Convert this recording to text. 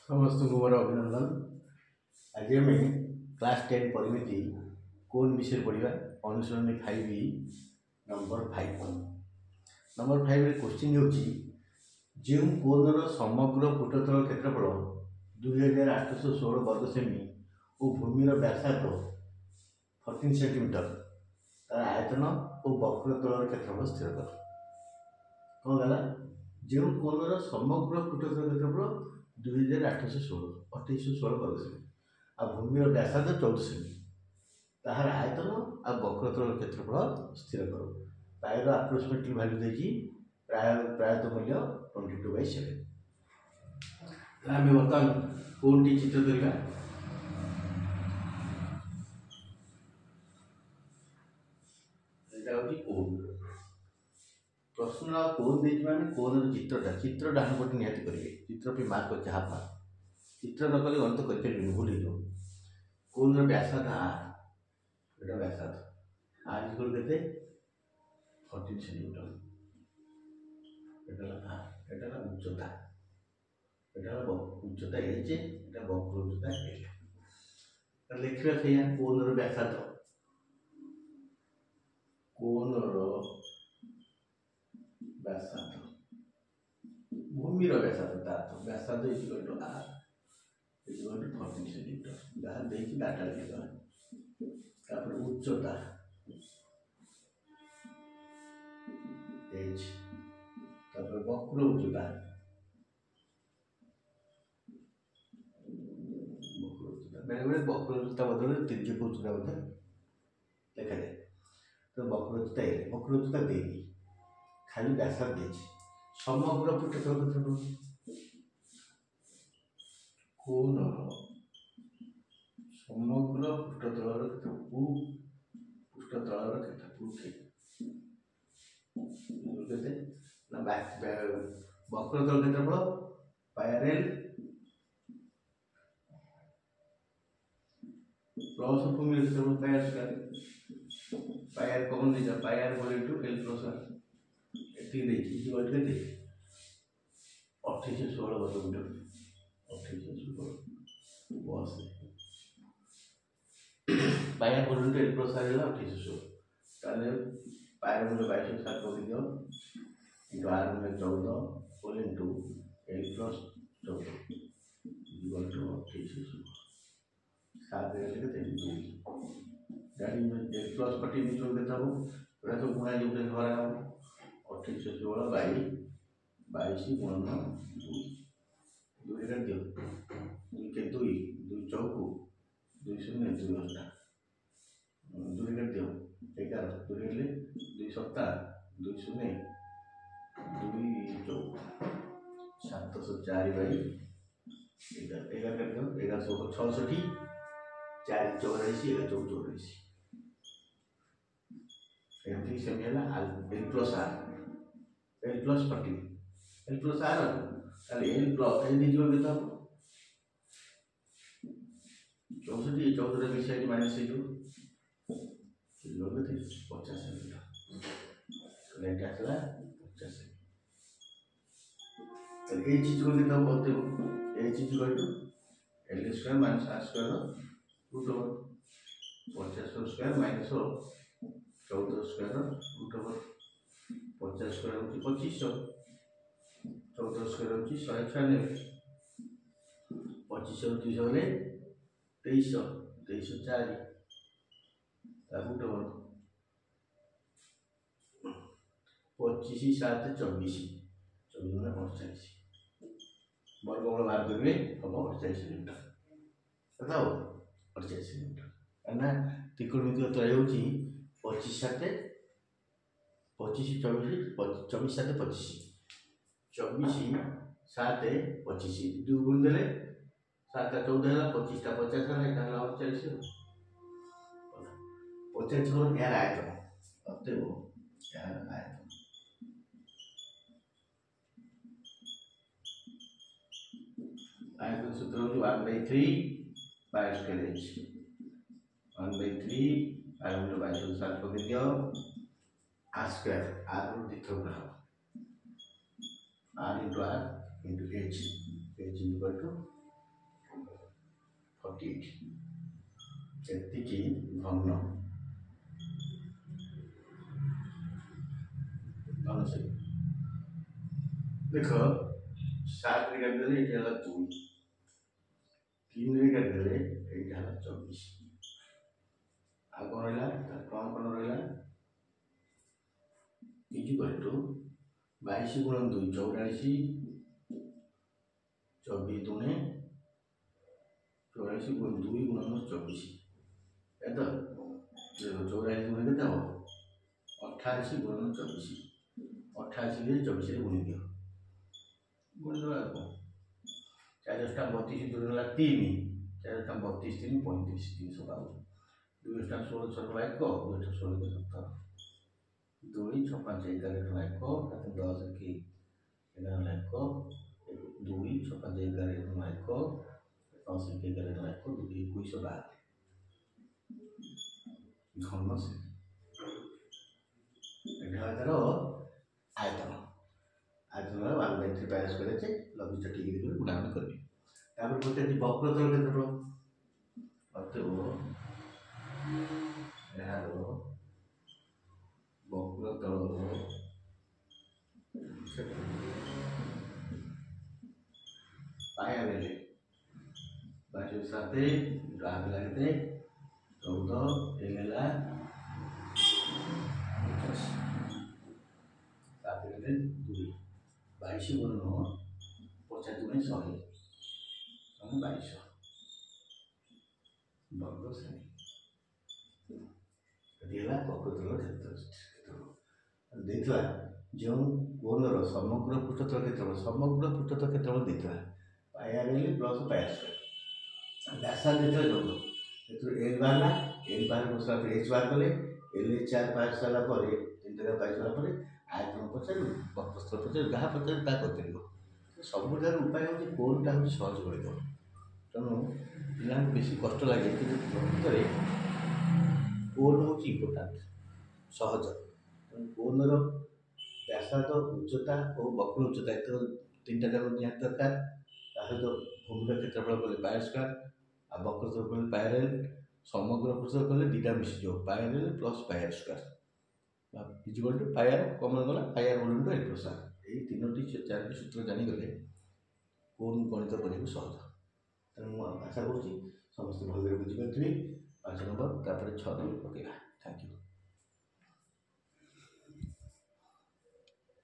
समस्त को मोर अभिनंदन। आज आम क्लास 10 परिमिति कोन विषय पढ़ा अनुसरण 5 नंबर 5 क्वेश्चन होची जो कोनर समग्र फुटतल क्षेत्रफल 2816 वर्ग सेमी और भूमिर व्यासार्ध 14 सेंटीमीटर तार आयतन और वक्रतल क्षेत्रफल स्थिर कर। कौन गला जो कोनर समग्र फुटतल क्षेत्रफल 2816 2816 वर्ग सेमी आ भूमिर व्यासार्ध 14 सेमी ताहार आयतन आ वक्रतल क्षेत्रफल स्थिर कर। पायर आप्रोक्सीमेटली वैल्यू देखिए प्रायत मूल्य 22/7। आम बर्तमान कौन टी चित्र करवा प्रश्न कौन दे कौन चित्र डाण पटे निहत करेंगे चित्र पे मार्क कर हाफ मार्क चित्र न कले गणित कर भूल हो कौन व्यासार्ध आर व्यासार्ध आर इक्वल के 14 सेंटीमीटर এটা উচ্চতা উচ্চতা h এটা বক্র উচ্চতা l তাহলে লিখবা সেইয়া কোণর ব্যাসার্ধ ভূমির ব্যাসার্ধ তার ব্যাসার্ধ equal to r equal to 14 centimetre যাহা দেখি ডাটা লিখবা। তারপরে উচ্চতা h তারপরে বক্র উচ্চতা बेले बेले बक्र उच्चता बदल तिर्यक उच्चता लिखा जाए तो बक्र उच्चता देगी खाली व्यासार्ध देगी समग्र फुटतल क्षेत्रफल कोन समग्र पृष्ठतल क्षेत्रफल ना वक्रतल क्षेत्रफल पायर प्लस भूमि क्षेत्रफल पायर स्क्वायर पायर कौन नहीं जा पायर बोले टू l प्लस r एटी देखी इक्वल के दे 2816 वर्ग मीटर 2816 बस पायर बोले टू l प्लस r है 2816 ताले पायर बोले 2207 कर दियो इनटू r बोले 14 बोले into l plus 14 equal to 2816 सात लेके गाड़ी में एक प्लस पट्टी निचोड़ देता हूँ पूरा तो गुणा जो घर 2816 22 गुणन 2 कर दियो 2 के 2 2 चौको 2 शून्य 2 8 2 कर दियो 11 2 ले 2 सप्ताह 2 शून्य 2 चौको 704 11 कर दियो 1166 4 84 11 84 एमती सेमी है l plus r l plus 40 l plus r ताले l प्लस l दी जोड़ देता हूं 64 14 में से माइनस से जो जोड़ देते 50 सेंटीमीटर लेट आसला 50 तो ये चीज को देता हूं होते ये चीज को l square minus r square root over 50 square minus 14 square root over 50 square होती 2500 14 स्क्वायर होती 196 2500 300 होले 2300 4 रूट ओवर 25 7 24 24 48 वर्गमूल बाहर करेंगे हम 48 सेंटीमीटर बताओ 48 सेंटीमीटर ना त्रिकोणमितीय त्रय होची 25 7 25 24 24 7 25 24 7 25 जो गुण देले 7 14 है 25 टा 50 है का 48 50 को यार आयतन अते वो यार आयतन आयतन सूत्र हो 1/3 पायर स्क्वायर h 1/3 पायर में 2207 को दियो r स्क्वायर r रो दिथो graph r into h equal to 48 ଏତିକି ଘନ ଘନ देख 7 रे काटिदेले ये है 2 3 रे काटिदेले ये है 24 आ कौन रहा कौन कौन रहा इक्वल टू 22 गुणन 2 84 24 दूने 84 गुणन 2 गुणन 24 है तो 84 गुणन केते हो 88 गुणन 24 88 के 24 रे गुणन दियो गुणन दो 4 32 दूर होला 3 4 32 3 35 352 2 16 16 1 2 16 17 2 6 5 11 1 4 10 की 11 1 2 6 5 11 1 10 की 11 1 2 21 12 घन से এটা তার আয়তন আয়তন 1/3 পাই স্কয়ার আছে লবিটা ঠিক করে গুণাগুণ করবে তারপর পড়তে বক্রতল ক্ষেত্রফল অতএব এর বক্রতল पाया बेले बाजू साथे गाग लगते 14 एगला 50 साथे गले 2 22 गुण 50 गुण 100 22 वर्ग सेमी दिला बक्रतल क्षेत्रफल देखला जो कोणर समग्र पृष्ठतल क्षेत्रफल देखला पाया बेले प्लस पाया स्क्वायर व्यासार्ध जो एल बार बसला एच बार कले एल 4 पास साला परे 3 जगह पास साला परे आयतन पचार बक्रस्थल पचार जहाँ पचार ता करते सबुठार उपाय हो कोणटा हूँ सहज गणित तेणु पिला बेस कष्ट लगे कि गणित कोण हूँ इम्पोर्टाट सहज तेणु कोणर व्यासार्ध उच्चता और वक्र उच्चता ये 3टा जाक निहाती दरकार सहित भूमिर क्षेत्रफल कले पायर स्क्वायर आ वक्रतल कले पायर एल समग्र पृष्ठ कले 2टा मिसी pi r L plus pi r square equal to pi r common गला pi r whole into L plus R यही 3टी 4टी सूत्र जानीगले कौन गणित करने सहज तेणु आशा करुँच समस्त भल बुझीपारे 5 नंबर 6 नंबर पकेगा थैंक यू।